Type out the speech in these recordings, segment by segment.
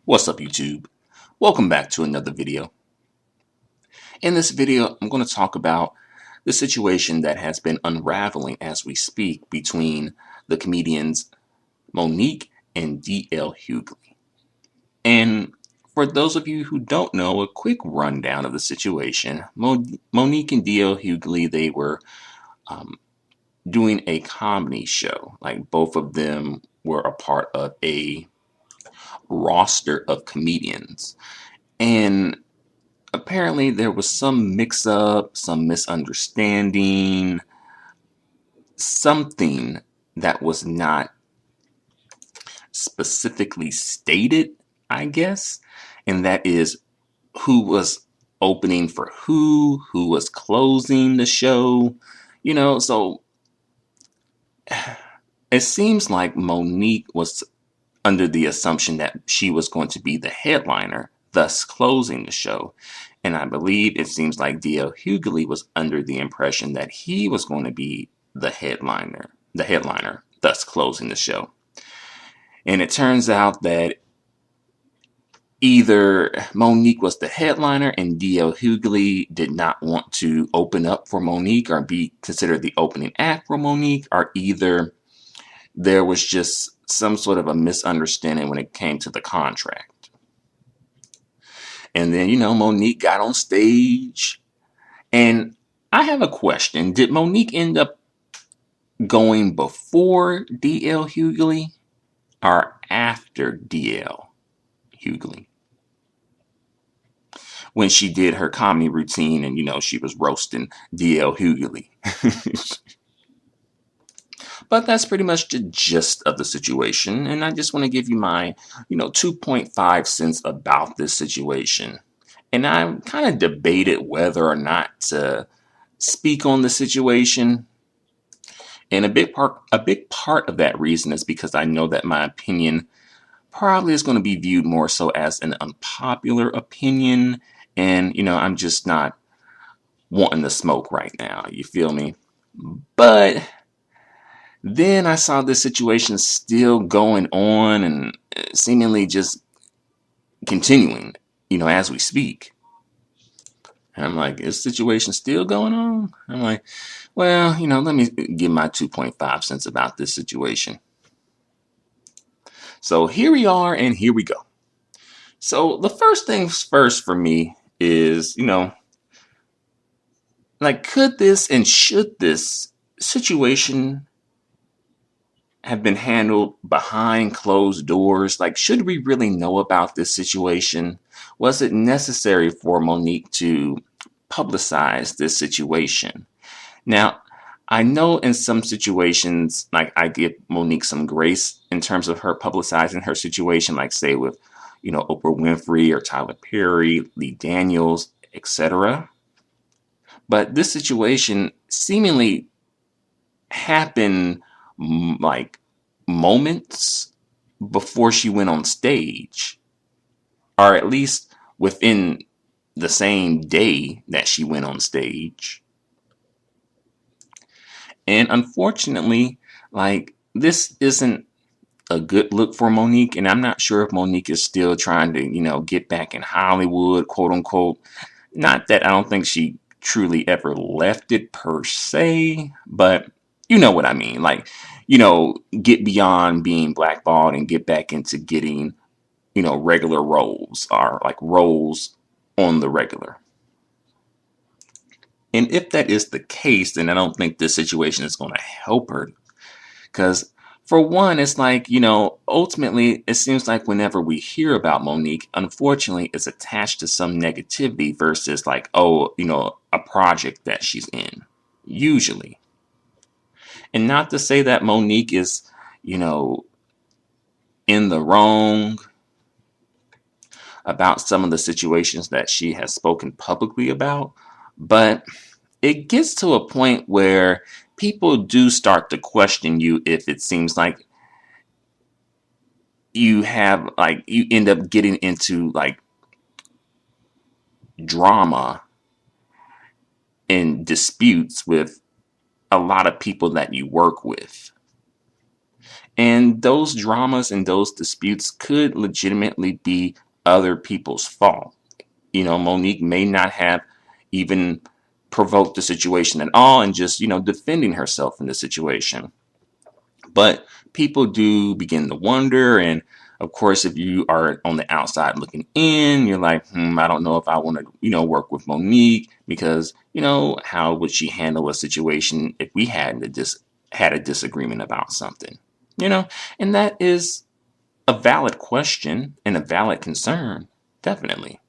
What's up, YouTube? Welcome back to another video. In this video, I'm going to talk about the situation that has been unraveling as we speak between the comedians Monique and D.L. Hughley. And for those of you who don't know, a quick rundown of the situation. Monique and D.L. Hughley, they were doing a comedy show. Like both of them were a part of a roster of comedians. And apparently there was some mix-up, some misunderstanding, something that was not specifically stated, I guess, and that is who was opening for who was closing the show, so it seems like Monique was under the assumption that she was going to be the headliner, thus closing the show. And I believe it seems like D.L. Hughley was under the impression that he was going to be the headliner, thus closing the show. And it turns out that either Monique was the headliner and D.L. Hughley did not want to open up for Monique or be considered the opening act for Monique, or either there was just some sort of a misunderstanding when it came to the contract. And then, Monique got on stage. And I have a question. Did Monique end up going before D.L. Hughley or after D.L. Hughley? When she did her comedy routine and, she was roasting D.L. Hughley. But that's pretty much the gist of the situation. And I just want to give you my, 2.5 cents about this situation. And I kind of debated whether or not to speak on the situation. And a big part of that reason is because I know that my opinion probably is going to be viewed more so as an unpopular opinion. And, I'm just not wanting the smoke right now. You feel me? But then I saw this situation still going on and seemingly just continuing, as we speak. And I'm like, is the situation still going on? I'm like, well, let me give my 2.5 cents about this situation. So here we are and here we go. So the first things first for me is, could this and should this situation have been handled behind closed doors? Should we really know about this situation? Was it necessary for Monique to publicize this situation? Now, I know in some situations, I give Monique some grace in terms of her publicizing her situation, say with, Oprah Winfrey or Tyler Perry, Lee Daniels, etc. But this situation seemingly happened moments before she went on stage, or at least within the same day that she went on stage. And unfortunately, this isn't a good look for Monique, and I'm not sure if Monique is still trying to, get back in Hollywood, quote unquote. Not that I don't think she truly ever left it per se, but you know what I mean. Get beyond being blackballed and get back into getting, regular roles, or roles on the regular. And if that is the case, then I don't think this situation is going to help her. Because for one, it's ultimately, it seems like whenever we hear about Monique, unfortunately, it's attached to some negativity versus a project that she's in, usually. And not to say that Monique is, in the wrong about some of the situations that she has spoken publicly about, but it gets to a point where people do start to question you if it seems like you have you end up getting into drama and disputes with a lot of people that you work with. And those dramas and those disputes could legitimately be other people's fault. Monique may not have even provoked the situation at all and just, defending herself in the situation. But people do begin to wonder. And of course, if you are on the outside looking in, you're like, I don't know if I want to, work with Monique because, how would she handle a situation if we had a disagreement about something? And that is a valid question and a valid concern, definitely.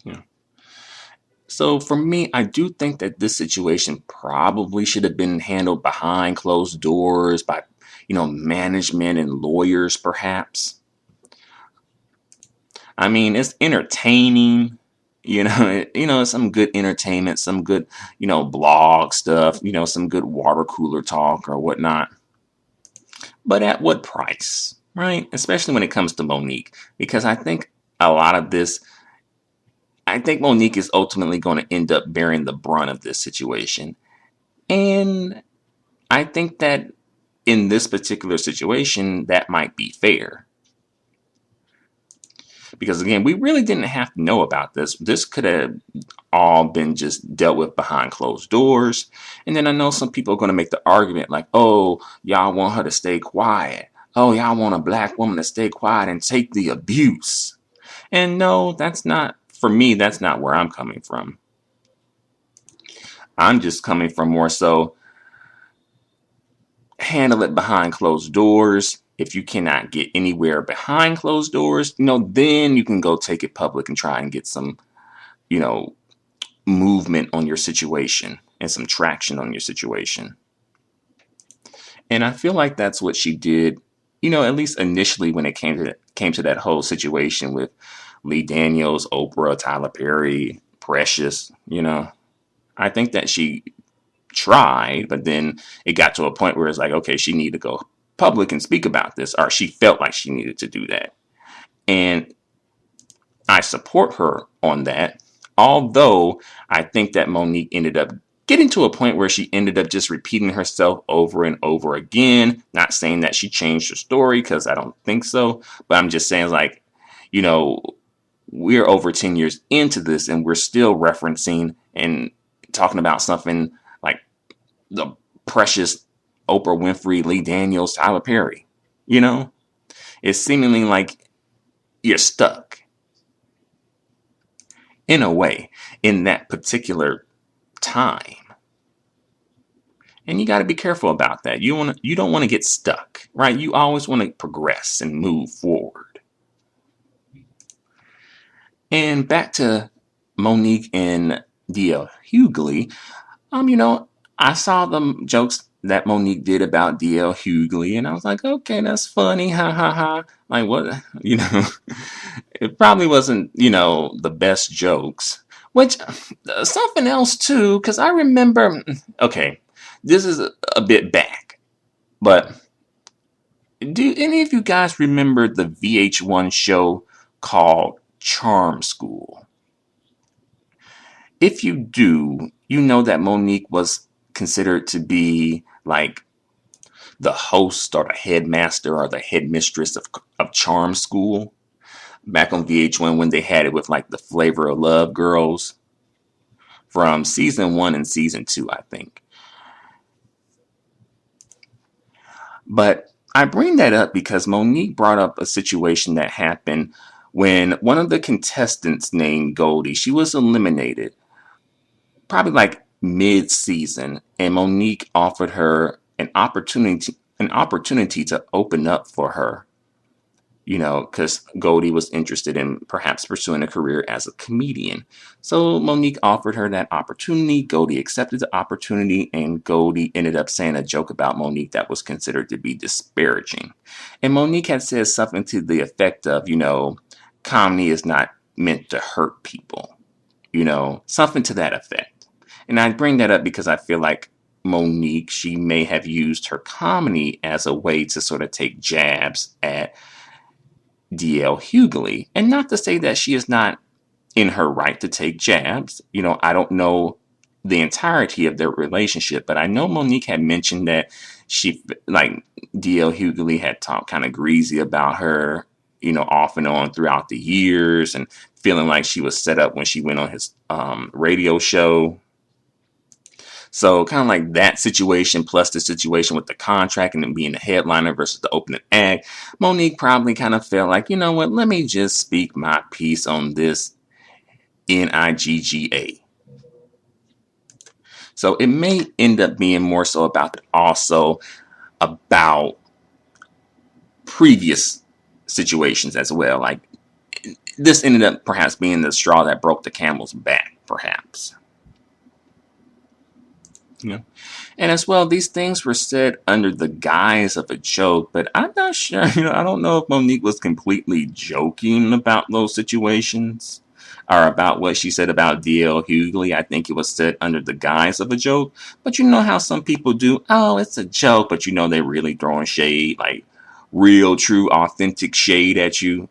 Yeah. So for me, I do think that this situation probably should have been handled behind closed doors by, management and lawyers, perhaps. I mean, it's entertaining, some good entertainment, some good, blog stuff, some good water cooler talk or whatnot. But at what price, right? Especially when it comes to Monique, because I think Monique is ultimately going to end up bearing the brunt of this situation. And I think that in this particular situation, that might be fair. Because again, we really didn't have to know about this. This could have all been just dealt with behind closed doors. And then I know some people are going to make the argument like, oh, y'all want her to stay quiet. Oh, y'all want a black woman to stay quiet and take the abuse. And no, for me, that's not where I'm coming from. I'm just coming from more so handle it behind closed doors. If you cannot get anywhere behind closed doors, then you can go take it public and try and get some, movement on your situation and some traction on your situation. And I feel like that's what she did, at least initially when it came to that whole situation with Lee Daniels, Oprah, Tyler Perry, Precious. I think that she tried, but then it got to a point where it's like, okay, she needed to go public and speak about this, or she felt like she needed to do that. And I support her on that, although I think that Monique ended up getting to a point where she ended up just repeating herself over and over again. Not saying that she changed her story, because I don't think so, but I'm just saying, like, we're over 10 years into this and we're still referencing and talking about something like the precious Oprah Winfrey, Lee Daniels, Tyler Perry. It's seemingly like you're stuck in a way in that particular time. And you got to be careful about that. You don't want to get stuck, right? You always want to progress and move forward. And back to Monique and D.L. Hughley. I saw the jokes that Monique did about D.L. Hughley, and I was like, okay, that's funny, ha ha ha. Like, what, it probably wasn't, the best jokes. Which, something else too, because I remember, okay, this is a bit back, but do any of you guys remember the VH1 show called Charm School? If you do, you know that Monique was considered to be like the host or the headmaster or the headmistress of Charm School back on VH1 when they had it with like the Flavor of Love girls from season 1 and season 2, I think. But I bring that up because Monique brought up a situation that happened when one of the contestants named Goldie, she was eliminated probably like mid-season, and Monique offered her an opportunity to open up for her, because Goldie was interested in perhaps pursuing a career as a comedian. So Monique offered her that opportunity. Goldie accepted the opportunity, and Goldie ended up saying a joke about Monique that was considered to be disparaging. And Monique had said something to the effect of, comedy is not meant to hurt people, something to that effect. And I bring that up because I feel like Monique, she may have used her comedy as a way to sort of take jabs at D.L. Hughley. And not to say that she is not in her right to take jabs. I don't know the entirety of their relationship, but I know Monique had mentioned that she, like, DL Hughley had talked kind of greasy about her, off and on throughout the years, and feeling like she was set up when she went on his radio show. So kind of like that situation plus the situation with the contract and then being the headliner versus the opening act, Monique probably kind of felt like, you know what, let me just speak my piece on this NIGGA. So it may end up being more so about previous situations as well. Like, this ended up perhaps being the straw that broke the camel's back, perhaps. And as well, these things were said under the guise of a joke, but I'm not sure, I don't know if Monique was completely joking about those situations or about what she said about DL Hughley. I think it was said under the guise of a joke, but you know how some people do, oh, it's a joke, but they're really throwing shade, like real, true, authentic shade at you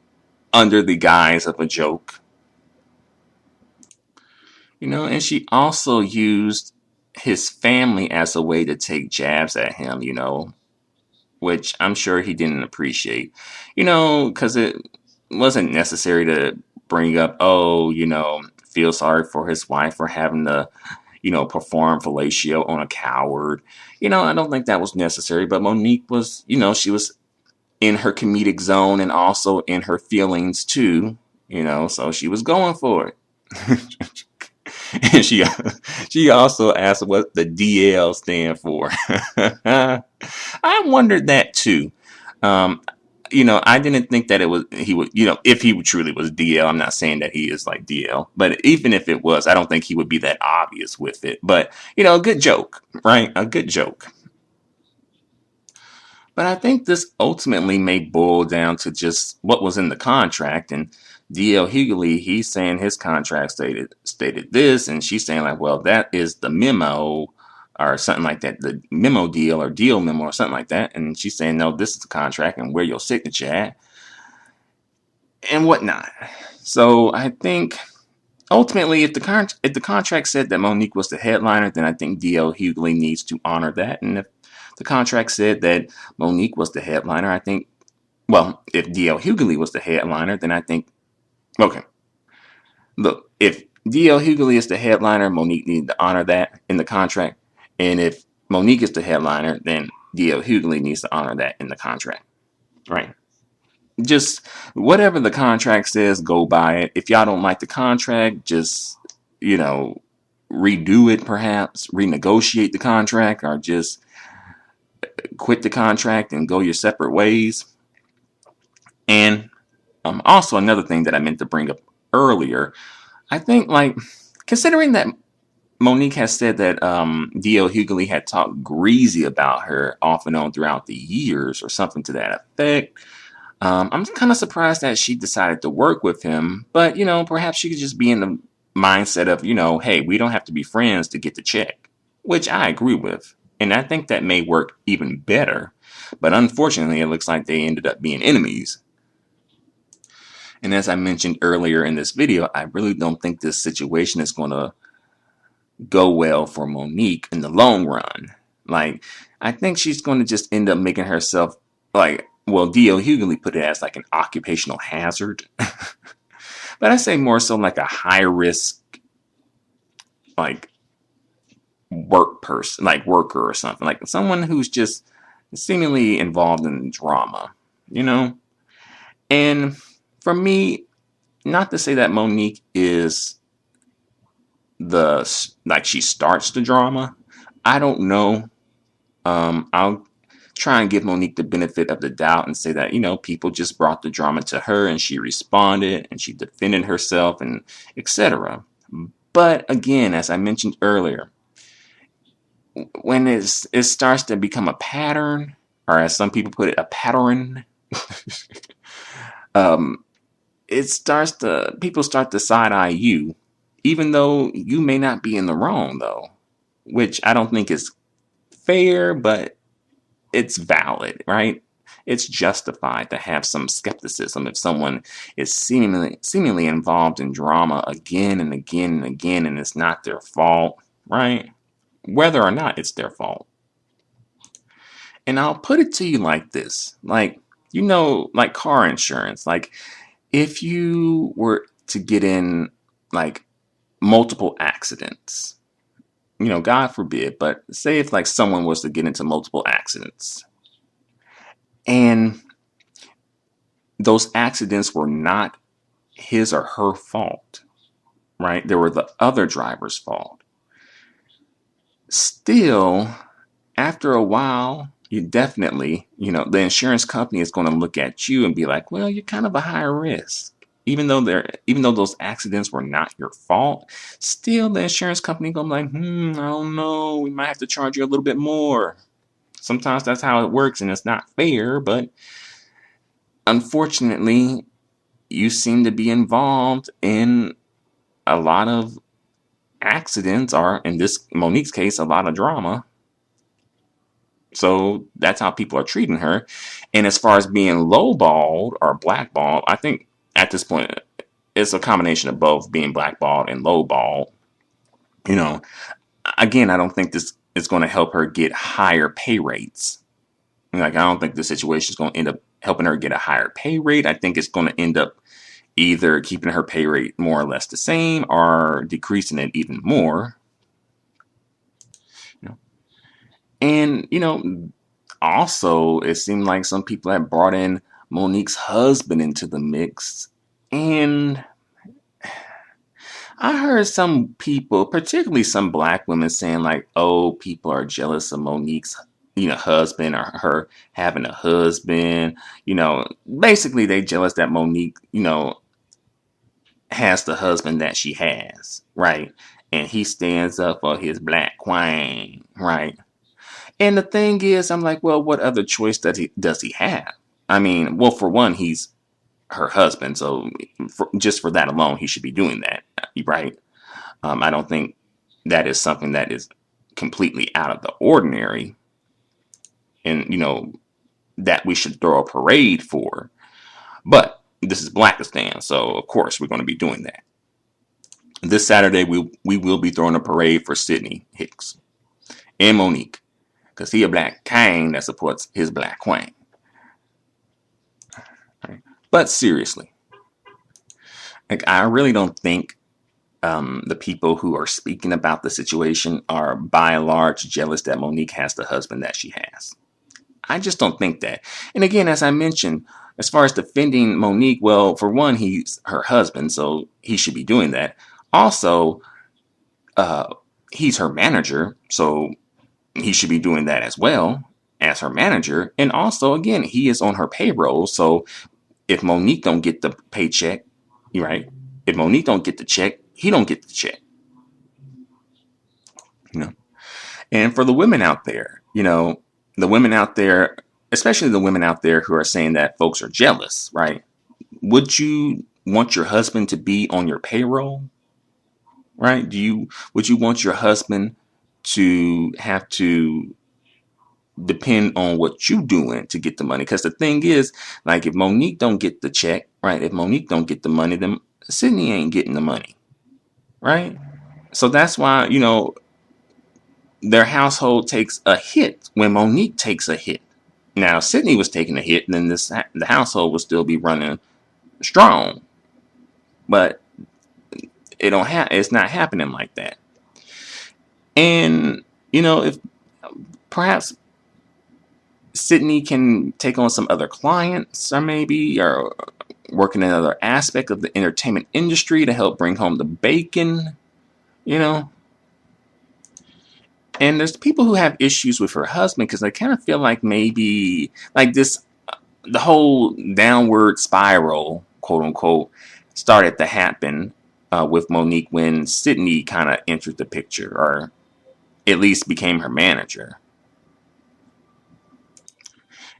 under the guise of a joke. And she also used his family as a way to take jabs at him, which I'm sure he didn't appreciate, because it wasn't necessary to bring up, oh, feel sorry for his wife for having to, perform fellatio on a coward. I don't think that was necessary, but Monique was, she was in her comedic zone and also in her feelings too, so she was going for it. And she also asked what the DL stand for. I wondered that too. I didn't think that he would, if he truly was DL. I'm not saying that he is like DL, but even if it was, I don't think he would be that obvious with it. But a good joke, right? A good joke. But I think this ultimately may boil down to just what was in the contract. And DL Hughley, he's saying his contract stated this, and she's saying like, well, that is the memo or something like that, the memo deal or deal memo or something like that. And she's saying, no, this is the contract and where your signature at and whatnot. So I think ultimately, if the contract said that Monique was the headliner, then I think DL Hughley needs to honor that. And if the contract said that Monique was the headliner, I think, well, if DL Hughley was the headliner, then I think, okay, look, if DL Hughley is the headliner, Monique needs to honor that in the contract. And if Monique is the headliner, then DL Hughley needs to honor that in the contract. Right? Just whatever the contract says, go by it. If y'all don't like the contract, just, redo it perhaps, renegotiate the contract, or just quit the contract and go your separate ways. And also another thing that I meant to bring up earlier, I think, like, considering that Monique has said that DL Hughley had talked greasy about her off and on throughout the years or something to that effect, I'm kind of surprised that she decided to work with him. But, perhaps she could just be in the mindset of, hey, we don't have to be friends to get the check, which I agree with. And I think that may work even better. But unfortunately, it looks like they ended up being enemies. And as I mentioned earlier in this video, I really don't think this situation is going to go well for Monique in the long run. Like, I think she's going to just end up making herself, like, well, DL Hughley put it as like an occupational hazard. But I say more so like a high risk, like, worker or something, like someone who's just seemingly involved in drama, And for me, not to say that Monique is she starts the drama. I don't know. I'll try and give Monique the benefit of the doubt and say that, people just brought the drama to her and she responded and she defended herself and etc. But again, as I mentioned earlier, when it starts to become a pattern, or as some people put it, a pattern, people start to side eye you, even though you may not be in the wrong, though, which I don't think is fair, but it's valid, right? It's justified to have some skepticism if someone is seemingly involved in drama again and again and again, and it's not their fault, right? Whether or not it's their fault. And I'll put it to you like this, like, like car insurance, like if you were to get in like multiple accidents, God forbid, but say if like someone was to get into multiple accidents and those accidents were not his or her fault, right? They were the other driver's fault. Still, after a while, you definitely, the insurance company is going to look at you and be like, well, you're kind of a high risk. Even though those accidents were not your fault, still the insurance company gonna be like, I don't know, we might have to charge you a little bit more. Sometimes that's how it works, and it's not fair, but unfortunately, you seem to be involved in a lot of accidents, or in this Monique's case, a lot of drama. So that's how people are treating her. And as far as being lowballed or blackballed, I think at this point it's a combination of both being blackballed and lowballed. You know, again, I don't think this is going to help her get higher pay rates. Like, I don't think the situation is going to end up helping her get a higher pay rate. I think it's going to end up either keeping her pay rate more or less the same or decreasing it even more. You know, and also it seemed like some people had brought in Monique's husband into the mix, and I heard some people, particularly some black women, saying like, "Oh, people are jealous of Monique's, husband or her having a husband." Basically they jealous that Monique, has the husband that she has, right? And he stands up for his black queen, right? And the thing is, I'm like, well, what other choice does he have? I mean, well, for one, he's her husband, so just for that alone, he should be doing that, right? I don't think that is something that is completely out of the ordinary, and that we should throw a parade for. But this is Blackistan, so of course we're going to be doing that. This Saturday, we will be throwing a parade for Sydney Hicks and Monique, because he a black king that supports his black queen. Right? But seriously, like, I really don't think the people who are speaking about the situation are by and large jealous that Monique has the husband that she has. I just don't think that. And again, as I mentioned, as far as defending Monique, well, for one, he's her husband, so he should be doing that. Also, he's her manager, so he should be doing that as well as her manager. And also, again, he is on her payroll, so if Monique don't get the paycheck, right? If Monique don't get the check, he don't get the check. You know. And for the women out there, the women out there, especially the women out there who are saying that folks are jealous, right? Would you want your husband to be on your payroll? Right? Would you want your husband to have to depend on what you doing to get the money? Because the thing is, like, if Monique don't get the check, right? If Monique don't get the money, then Sydney ain't getting the money, right? So that's why, their household takes a hit when Monique takes a hit. Now, if Sydney was taking a hit, then the household would still be running strong. But it's not happening like that. And, if perhaps Sydney can take on some other clients, or work in another aspect of the entertainment industry to help bring home the bacon, And there's people who have issues with her husband because they kind of feel like maybe like the whole downward spiral, quote unquote, started to happen with Monique when Sydney kind of entered the picture, or at least became her manager.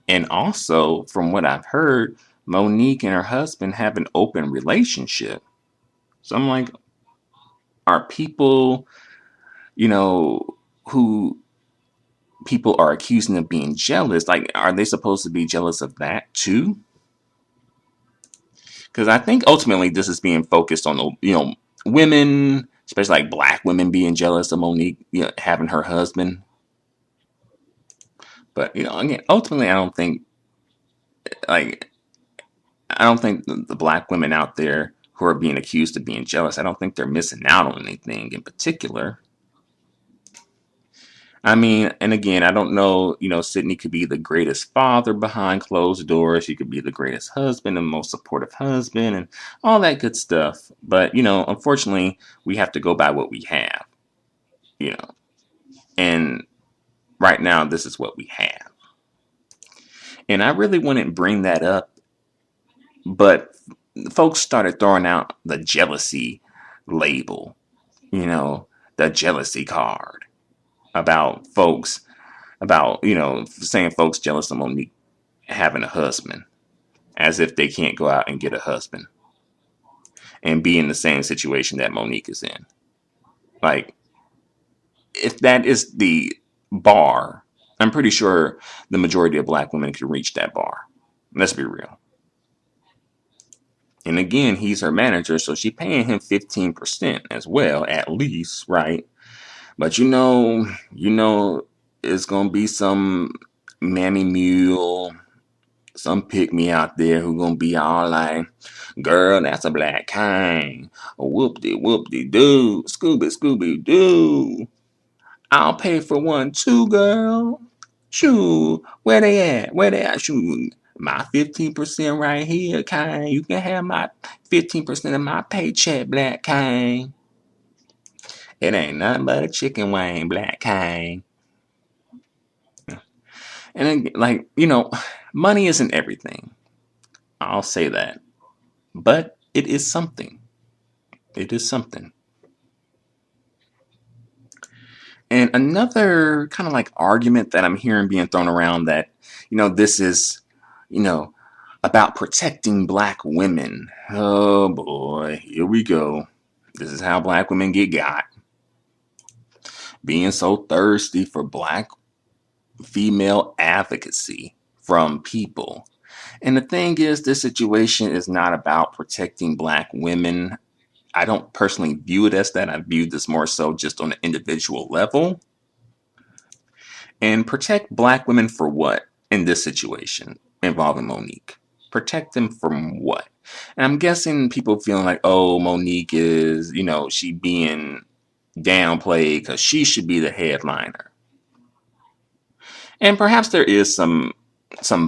And also, from what I've heard, Monique and her husband have an open relationship. So I'm like, are people, who people are accusing of being jealous, like, are they supposed to be jealous of that too? Because I think ultimately this is being focused on the, women, especially like black women being jealous of Monique, having her husband. But again, ultimately, like I don't think the black women out there who are being accused of being jealous, I don't think they're missing out on anything in particular. I mean, and again, I don't know, Sydney could be the greatest father behind closed doors. He could be the greatest husband and most supportive husband and all that good stuff. But, unfortunately, we have to go by what we have, you know. And right now, this is what we have. And I really wouldn't bring that up, but folks started throwing out the jealousy label, the jealousy card about folks, saying folks jealous of Monique having a husband, as if they can't go out and get a husband and be in the same situation that Monique is in. Like, if that is the bar, I'm pretty sure the majority of black women can reach that bar. Let's be real. And again, he's her manager, so she's paying him 15% as well, at least, right? But it's gonna be some mammy mule, some pick me out there who gonna be all like, girl, that's a black king. Whoop-de doo. Scooby doo. I'll pay for one too, girl. Shoo. Where they at? Where they at? Shoo. My 15% right here, king. You can have my 15% of my paycheck, black king. It ain't nothing but a chicken wing, black king. And money isn't everything. I'll say that. But it is something. It is something. And another kind of like argument that I'm hearing being thrown around that, this is, about protecting black women. Oh boy, here we go. This is how black women get got. Being so thirsty for black female advocacy from people. And the thing is, this situation is not about protecting black women. I don't personally view it as that. I view this more so just on an individual level. And protect black women for what in this situation involving Monique? Protect them from what? And I'm guessing people feeling like, oh, Monique is, she being downplayed because she should be the headliner. And perhaps there is some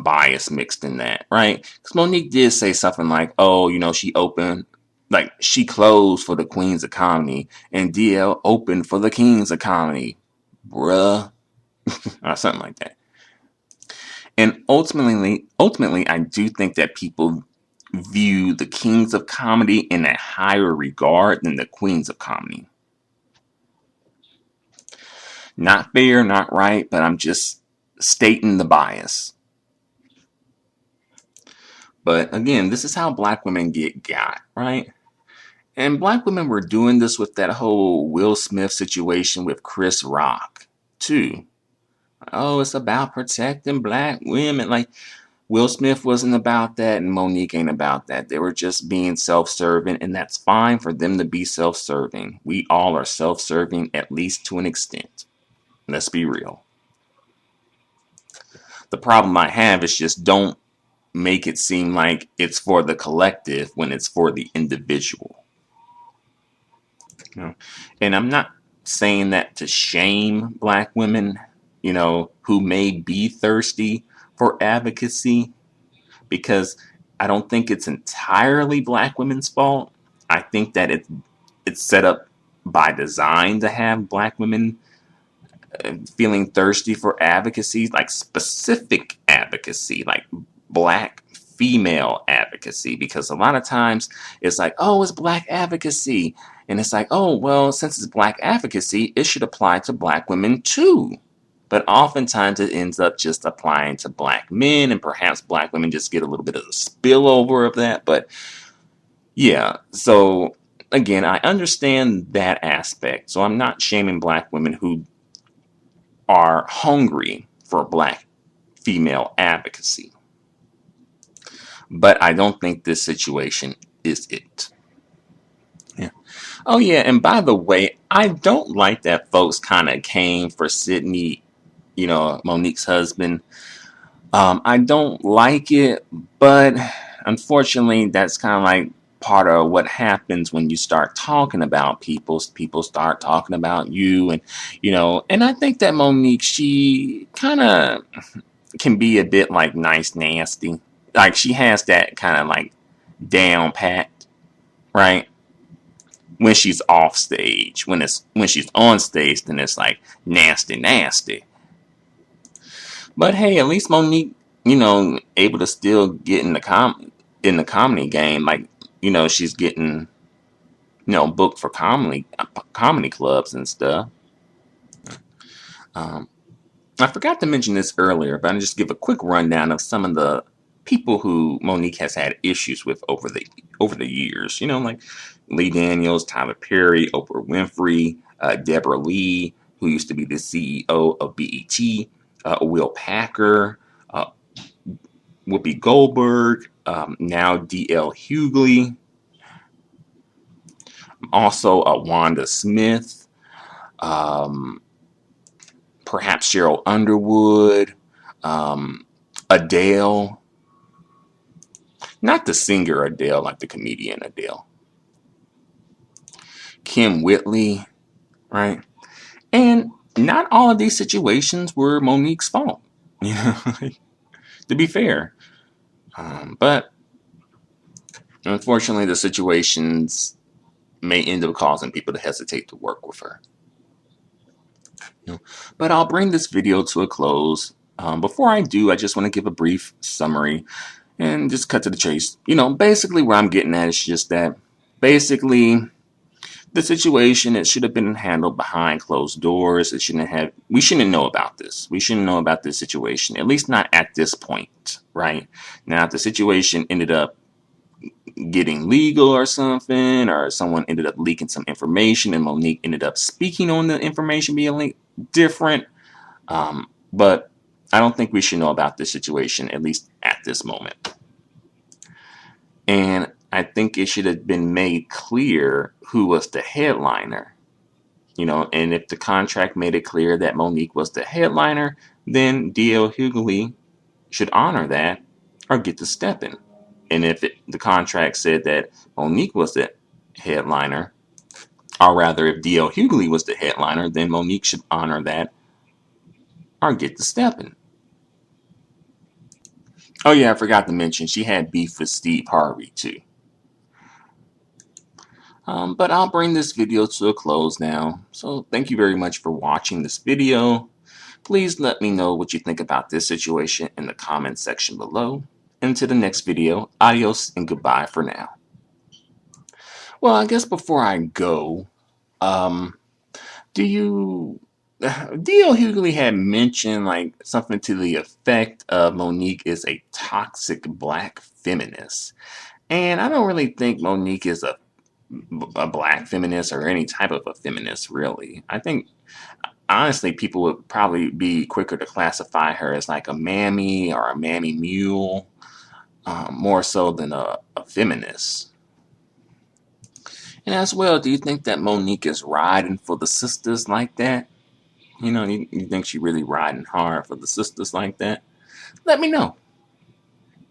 bias mixed in that, right? Because Monique did say something like, oh, she closed for the Queen's economy and DL opened for the King's economy, bruh. Or something like that. And ultimately, I do think that people view the kings of comedy in a higher regard than the queens of comedy. Not fair, not right, but I'm just stating the bias. But again, this is how black women get got, right? And black women were doing this with that whole Will Smith situation with Chris Rock, too. Oh, it's about protecting black women. Like, Will Smith wasn't about that and Monique ain't about that. They were just being self-serving, and that's fine for them to be self-serving. We all are self-serving, at least to an extent. Let's be real. The problem I have is just don't make it seem like it's for the collective when it's for the individual. And I'm not saying that to shame black women, who may be thirsty for advocacy, because I don't think it's entirely black women's fault. I think that it's set up by design to have black women feeling thirsty for advocacy, like specific advocacy, like black female advocacy, because a lot of times it's like, oh, it's black advocacy. And it's like, oh, well, since it's black advocacy, it should apply to black women too. But oftentimes it ends up just applying to black men, and perhaps black women just get a little bit of a spillover of that. But yeah, so again, I understand that aspect. So I'm not shaming black women who are hungry for black female advocacy. But I don't think this situation is it. Yeah. Oh yeah, and by the way, I don't like that folks kind of came for Sydney Monique's husband. I don't like it, but unfortunately, that's kind of like part of what happens when you start talking about people. People start talking about you, and I think that Monique, she kind of can be a bit like nice, nasty. Like she has that kind of like down pat, right? When she's off stage, when she's on stage, then it's like nasty, nasty. But hey, at least Monique, able to still get in the comedy game. Like, she's getting, booked for comedy clubs and stuff. Um, I forgot to mention this earlier, but I'll just give a quick rundown of some of the people who Monique has had issues with over the years. Like Lee Daniels, Tyler Perry, Oprah Winfrey, Deborah Lee, who used to be the CEO of BET, Will Packer, uh, Whoopi Goldberg, now DL Hughley, also Wanda Smith, um, perhaps Cheryl Underwood, Adele, not the singer Adele, like the comedian Adele, Kim Whitley, right? And not all of these situations were Monique's fault, to be fair. But unfortunately, the situations may end up causing people to hesitate to work with her. But I'll bring this video to a close. Before I do, I just want to give a brief summary and just cut to the chase. Basically where I'm getting at is just that basically the situation, it should have been handled behind closed doors. We shouldn't know about this. We shouldn't know about this situation, at least not at this point, right? Now, if the situation ended up getting legal or something, or someone ended up leaking some information and Monique ended up speaking on the information being leaked, different. But I don't think we should know about this situation, at least at this moment. And I think it should have been made clear who was the headliner. And if the contract made it clear that Monique was the headliner, then DL Hughley should honor that or get to step in. And if the contract said that Monique was the headliner, or rather if DL Hughley was the headliner, then Monique should honor that or get to step in. Oh yeah, I forgot to mention she had beef with Steve Harvey too. But I'll bring this video to a close now. So thank you very much for watching this video. Please let me know what you think about this situation in the comment section below. Until the next video, adios and goodbye for now. Well, I guess before I go, D.L. Hughley had mentioned like something to the effect of Monique is a toxic black feminist. And I don't really think Monique is a black feminist or any type of a feminist, really. I think, honestly, people would probably be quicker to classify her as like a mammy or a mammy mule, more so than a feminist. And as well, do you think that Monique is riding for the sisters like that? You think she really riding hard for the sisters like that? Let me know.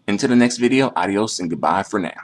Until the next video, adios and goodbye for now.